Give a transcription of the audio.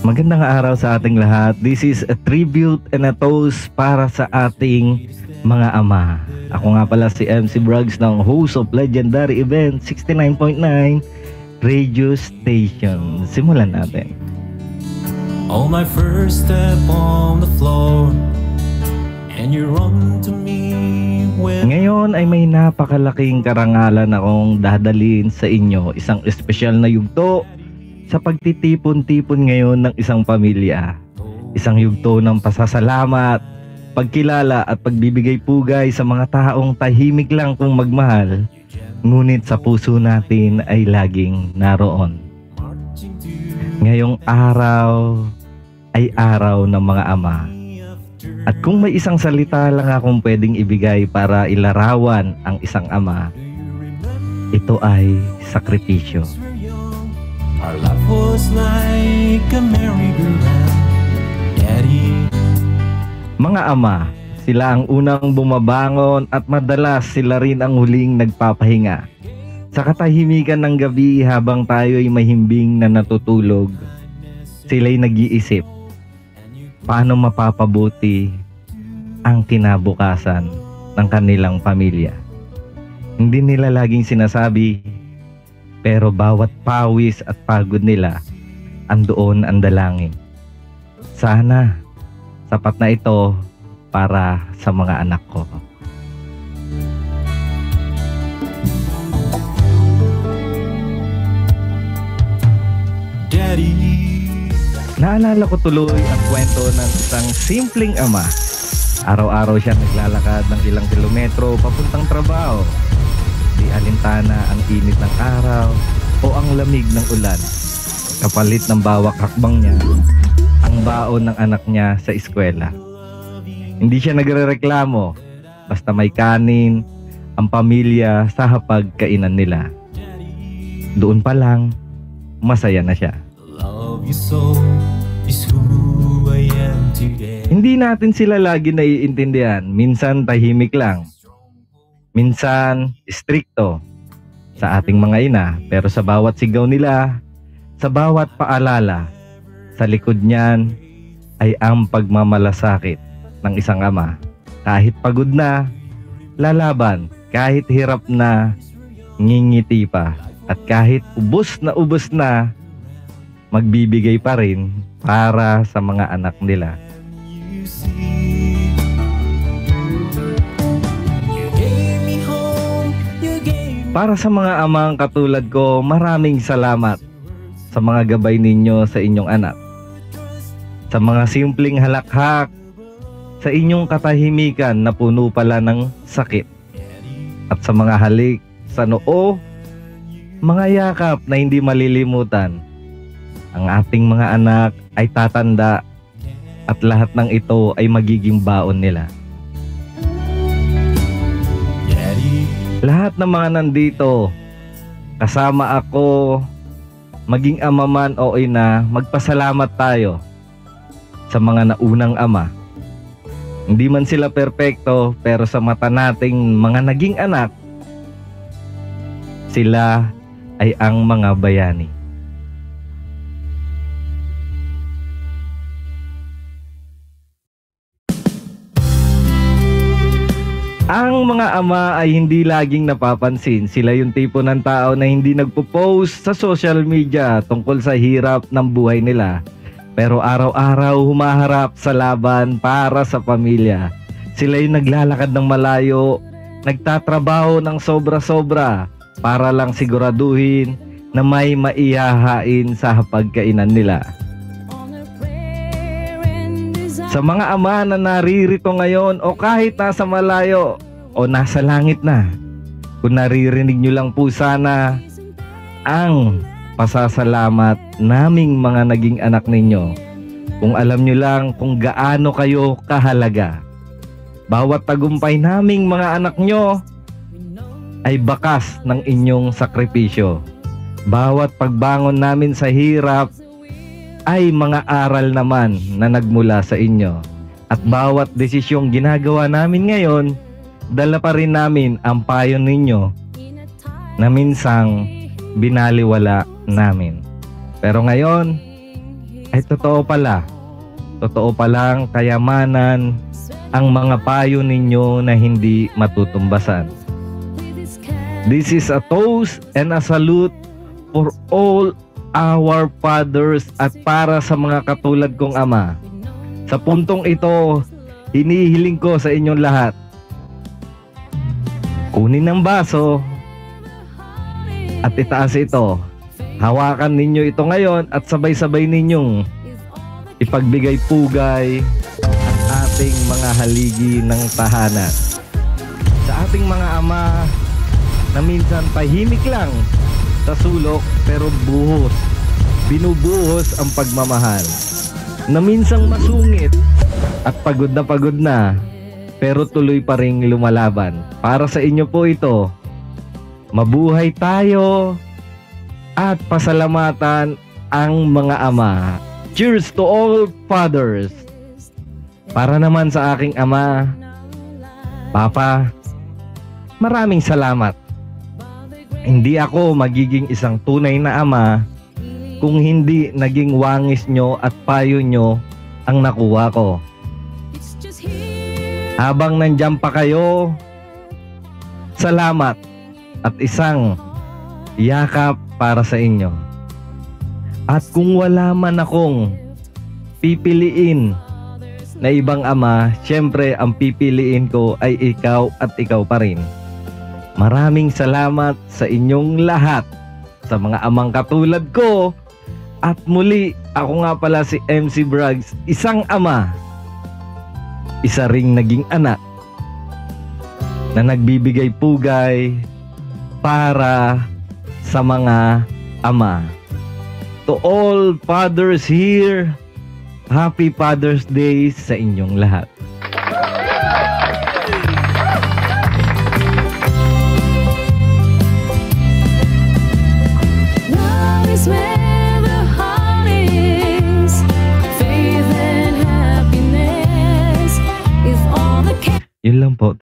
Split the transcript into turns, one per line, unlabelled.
Magandang araw sa ating lahat. This is a tribute and a toast para sa ating mga ama. Ako nga pala si MC Bruggs ng host of Legendary Event 69.9 Radio Station. Simulan natin.
On my first step on the floor and you run to me when...
Ngayon ay may napakalaking karangalan akong dadalhin sa inyo. Isang espesyal na yugto sa pagtitipon-tipon ngayon ng isang pamilya. Isang yugto ng pasasalamat, pagkilala at pagbibigay pugay sa mga taong tahimik lang kung magmahal, ngunit sa puso natin ay laging naroon. Ngayong araw ay araw ng mga ama. At kung may isang salita lang akong pwedeng ibigay para ilarawan ang isang ama, ito ay sakripisyo.
Our life was like a merry-go-round, Daddy.
Mga ama, sila ang unang bumabangon at madalas sila rin ang huling nagpapahinga. Sa katahimikan ng gabi habang tayo'y mahimbing na natutulog, sila'y nag-iisip, paano mapapabuti ang kinabukasan ng kanilang pamilya. Hindi nila laging sinasabi, pero bawat pawis at pagod nila, andoon ang dalangin. Sana, sapat na ito para sa mga anak ko.
Daddy.
Naalala ko tuloy ang kwento ng isang simpleng ama. Araw-araw siya naglalakad ng ilang kilometro papuntang trabaho. Di alintana ang init ng araw o ang lamig ng ulan. Kapalit ng bawat hakbang niya, ang baon ng anak niya sa eskwela. Hindi siya nagrereklamo, basta may kanin ang pamilya sa hapagkainan nila. Doon pa lang, masaya na siya.
Love you so is who I am today.
Hindi natin sila lagi naiintindihan. Minsan tahimik lang. Minsan strikto sa ating mga ina. Pero sa bawat sigaw nila, sa bawat paalala, sa likod niyan ay ang pagmamalasakit ng isang ama. Kahit pagod na, lalaban. Kahit hirap na, ngingiti pa. At kahit ubos na, magbibigay pa rin para sa mga anak nila.
You see, you gave me home, you gave me...
Para sa mga amang katulad ko, maraming salamat sa mga gabay ninyo sa inyong anak. Sa mga simpleng halakhak, sa inyong katahimikan na puno pala ng sakit. At sa mga halik sa noo, mga yakap na hindi malilimutan. Ang ating mga anak ay tatanda at lahat ng ito ay magiging baon nila.
Daddy.
Lahat ng mga nandito, kasama ako, maging ama man o ina, magpasalamat tayo sa mga naunang ama. Hindi man sila perpekto, pero sa mata nating mga naging anak, sila ay ang mga bayani. Ang mga ama ay hindi laging napapansin. Sila yung tipo ng tao na hindi nagpo-post sa social media tungkol sa hirap ng buhay nila. Pero araw-araw humaharap sa laban para sa pamilya. Sila yung naglalakad ng malayo, nagtatrabaho ng sobra-sobra para lang siguraduhin na may maihahain sa hapagkainan nila. Sa mga ama na naririto ngayon o kahit nasa malayo o nasa langit na, kung naririnig nyo lang po sana ang pasasalamat naming mga naging anak ninyo. Kung alam nyo lang kung gaano kayo kahalaga. Bawat tagumpay naming mga anak nyo ay bakas ng inyong sakripisyo. Bawat pagbangon namin sa hirap ay mga aral naman na nagmula sa inyo. At bawat desisyong ginagawa namin ngayon, dala pa rin namin ang payo ninyo na minsang binaliwala namin. Pero ngayon, Ay totoo pala. Totoo palang kayamanan ang mga payo ninyo na hindi matutumbasan. This is a toast and a salute for all our fathers at para sa mga katulad kong ama. Sa puntong ito, hinihiling ko sa inyong lahat. Kunin ang baso at itaas ito. Hawakan ninyo ito ngayon at sabay-sabay ninyong ipagbigay pugay ang ating mga haligi ng tahanan. Sa ating mga ama na minsan tahimik lang sa sulok pero binubuhos ang pagmamahal. Na minsang masungit at pagod na pero tuloy pa ring lumalaban. Para sa inyo po ito. Mabuhay tayo at pasalamatan ang mga ama. Cheers to all fathers. Para naman sa aking ama, Papa, maraming salamat. Hindi ako magiging isang tunay na ama kung hindi naging wangis nyo at payo nyo ang nakuha ko. Habang nandyan pa kayo, salamat at isang yakap para sa inyo. At kung wala man akong pipiliin na ibang ama, syempre ang pipiliin ko ay ikaw at ikaw pa rin. Maraming salamat sa inyong lahat, sa mga amang katulad ko. At muli, ako nga pala si MC Braggs, isang ama, isa ring naging anak na nagbibigay pugay para sa mga ama. To all fathers here, Happy Father's Day sa inyong lahat.
Love is where the heart is. Faith and happiness is all that can.
Yun lang po.